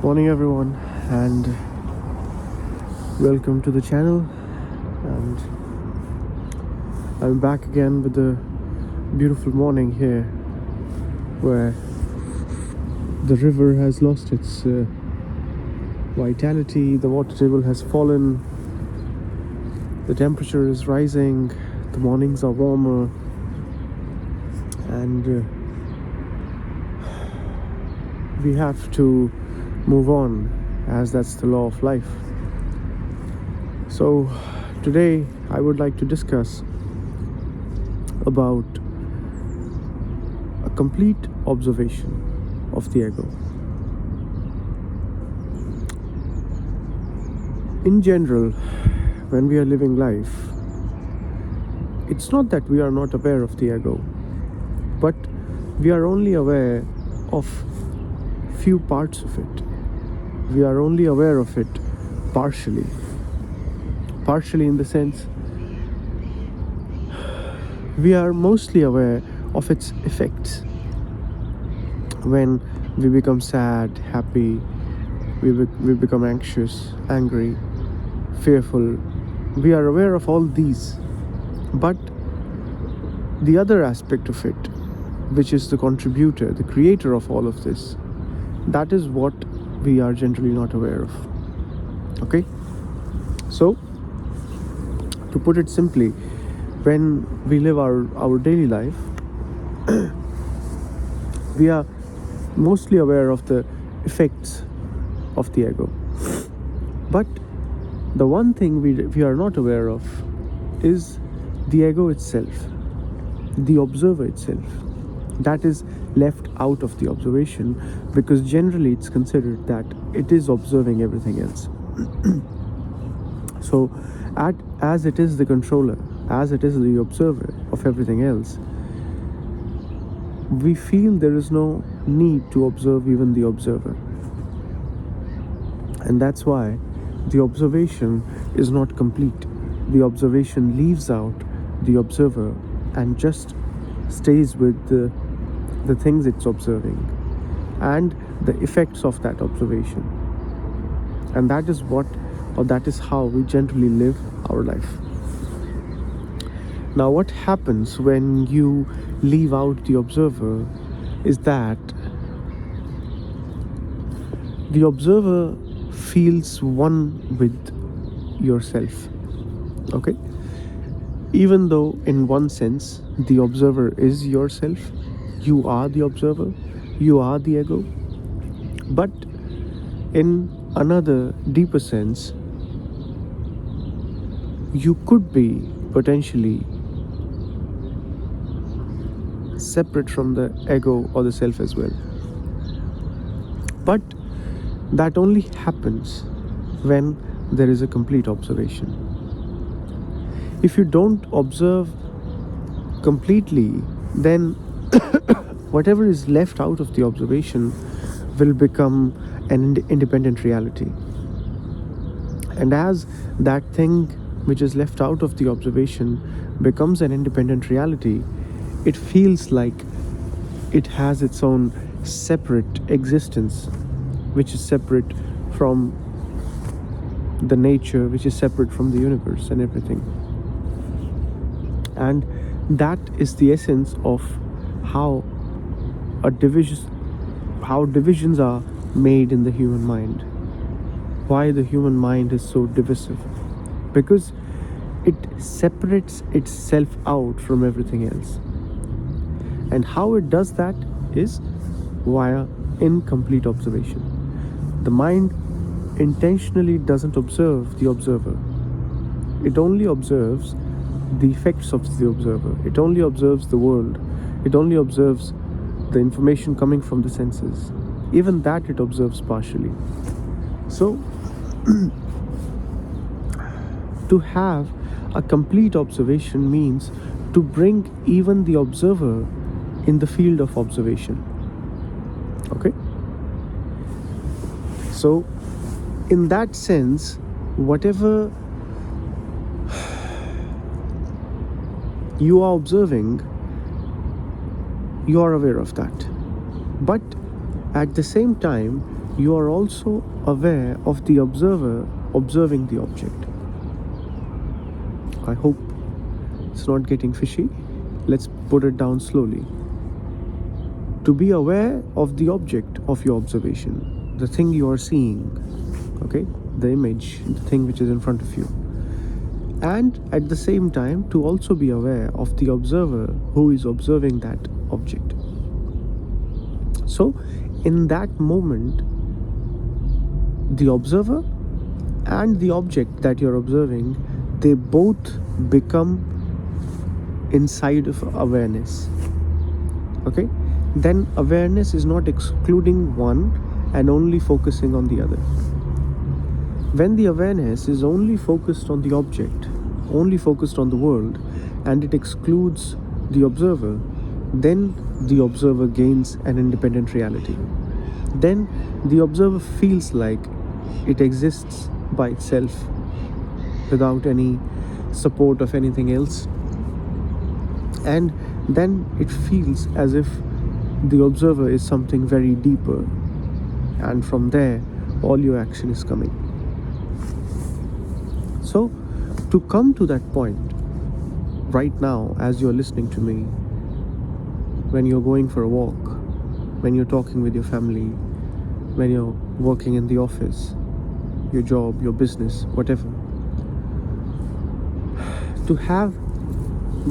Morning everyone, and welcome to the channel. And I'm back again with a beautiful morning here where the river has lost its vitality, the water table has fallen, the temperature is rising, the mornings are warmer, and we have to move on, as that's the law of life. So today I would like to discuss about a complete observation of the ego. In general, when we are living life, it's not that we are not aware of the ego, but we are only aware of few parts of it. We are only aware of it partially in the sense we are mostly aware of its effects. When we become sad, happy, we become anxious, angry, fearful, we are aware of all these. But the other aspect of it, which is the contributor, the creator of all of this, that is what we are generally not aware of. Okay? So, to put it simply, when we live our daily life, we are mostly aware of the effects of the ego. But the one thing we are not aware of is the ego itself, the observer itself. That is left out of the observation because generally it's considered that it is observing everything else. So, as it is the controller, as it is the observer of everything else, we feel there is no need to observe even the observer. And that's why the observation is not complete. The observation leaves out the observer and just stays with the things it's observing and the effects of that observation. And that is that is how we generally live our life. Now, what happens when you leave out the observer is that the observer feels one with yourself. Okay? Even though in one sense the observer is yourself, you are the observer, you are the ego, but in another deeper sense, you could be potentially separate from the ego or the self as well. But that only happens when there is a complete observation. If you don't observe completely, then whatever is left out of the observation will become an independent reality. And as that thing which is left out of the observation becomes an independent reality, it feels like it has its own separate existence, which is separate from the nature, which is separate from the universe and everything. And that is the essence of how divisions are made in the human mind. Why the human mind is so divisive? Because it separates itself out from everything else. And how it does that is via incomplete observation. The mind intentionally doesn't observe the observer. It only observes the effects of the observer. It only observes the world. It only observes the information coming from the senses. Even that it observes partially. So, to have a complete observation means to bring even the observer in the field of observation. Okay? So, in that sense, whatever you are observing, you are aware of that. But at the same time, you are also aware of the observer observing the object. I hope it's not getting fishy. Let's put it down slowly. To be aware of the object of your observation, the thing you are seeing, okay, the image, the thing which is in front of you, and at the same time to also be aware of the observer who is observing that object. So in that moment, the observer and the object that you're observing, they both become inside of awareness. Okay, then awareness is not excluding one and only focusing on the other. When the awareness is only focused on the object, only focused on the world, and it excludes the observer, then the observer gains an independent reality. Then the observer feels like it exists by itself without any support of anything else, and then it feels as if the observer is something very deeper, and from there all your action is coming. So to come to that point right now, as you're listening to me, when you're going for a walk, when you're talking with your family, when you're working in the office, your job, your business, whatever, to have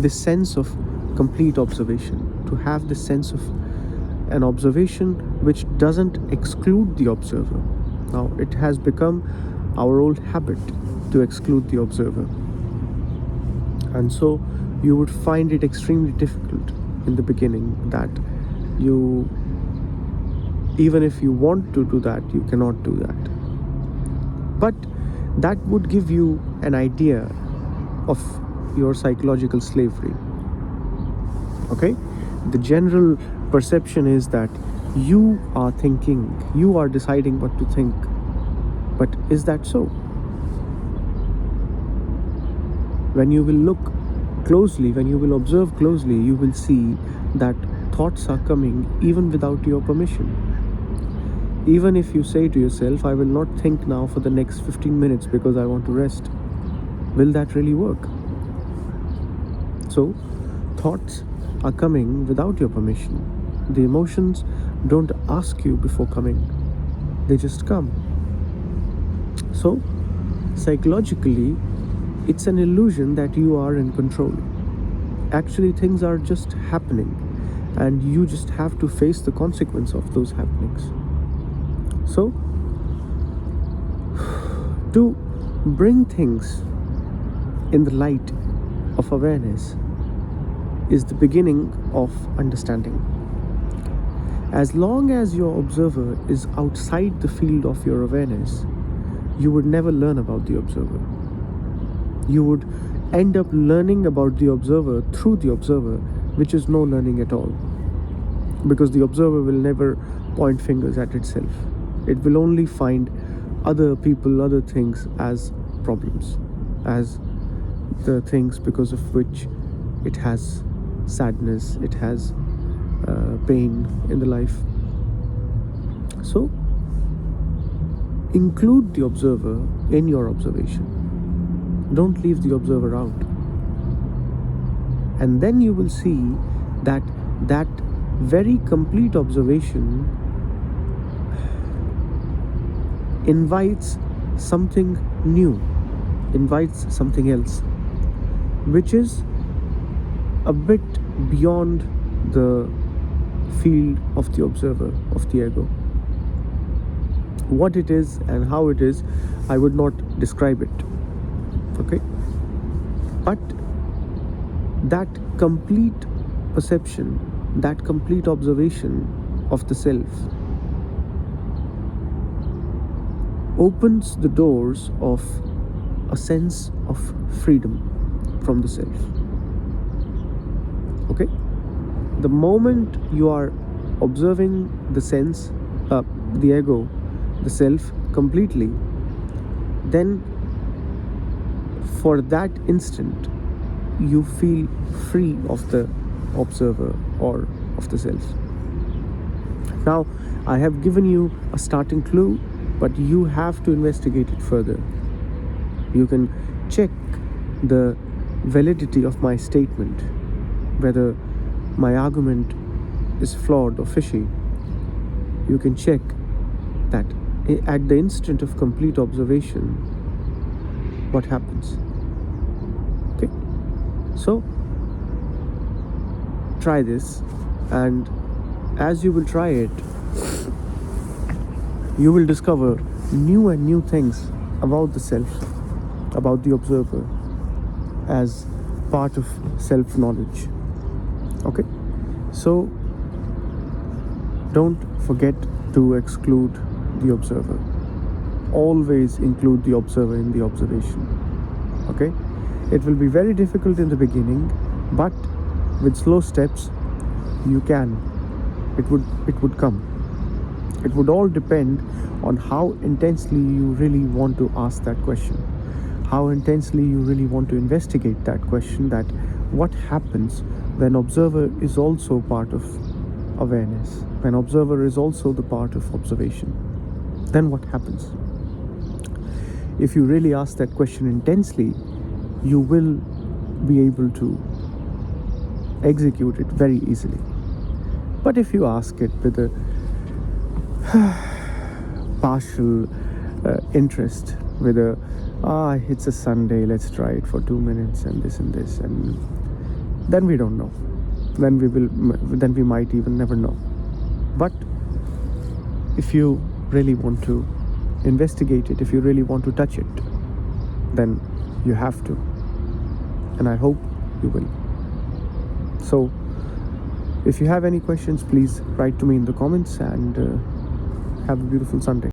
this sense of complete observation, to have this sense of an observation which doesn't exclude the observer. Now, it has become our old habit to exclude the observer, and so you would find it extremely difficult in the beginning, that you, even if you want to do that, you cannot do that. But that would give you an idea of your psychological slavery. Okay, the general perception is that you are thinking, you are deciding what to think. But is that so? When you will look closely, when you will observe closely, you will see that thoughts are coming even without your permission. Even if you say to yourself, I will not think now for the next 15 minutes because I want to rest, will that really work? So thoughts are coming without your permission. The emotions don't ask you before coming, they just come. So psychologically, it's an illusion that you are in control. Actually, things are just happening, and you just have to face the consequence of those happenings. So to bring things in the light of awareness is the beginning of understanding. As long as your observer is outside the field of your awareness, you would never learn about the observer. You would end up learning about the observer through the observer, which is no learning at all. Because the observer will never point fingers at itself. It will only find other people, other things as problems, as the things because of which it has sadness, it has pain in the life. So include the observer in your observation. Don't leave the observer out. And then you will see that that very complete observation invites something new, invites something else, which is a bit beyond the field of the observer, of the ego. What it is and how it is, I would not describe it. Okay? But that complete perception, that complete observation of the self opens the doors of a sense of freedom from the self. Okay? The moment you are observing the sense, the ego, the self completely, then for that instant you feel free of the observer or of the self. Now, I have given you a starting clue, but you have to investigate it further. You can check the validity of my statement, whether my argument is flawed or fishy. You can check that at the instant of complete observation, what happens. Okay, so try this, and as you will try it, you will discover new and new things about the self, about the observer, as part of self-knowledge. Okay, so don't forget to exclude the observer. Always include the observer in the observation. Okay, it will be very difficult in the beginning, but with slow steps you can. It would come. It would all depend on how intensely you really want to ask that question, how intensely you really want to investigate that question, that what happens when observer is also part of awareness, when observer is also the part of observation. Then what happens? If you really ask that question intensely, you will be able to execute it very easily. But if you ask it with a partial interest, with a it's a Sunday, let's try it for 2 minutes and this, and then we don't know. Then we might even never know. But if you really want to investigate it, if you really want to touch it, then you have to, and I hope you will. So if you have any questions, please write to me in the comments, and have a beautiful Sunday.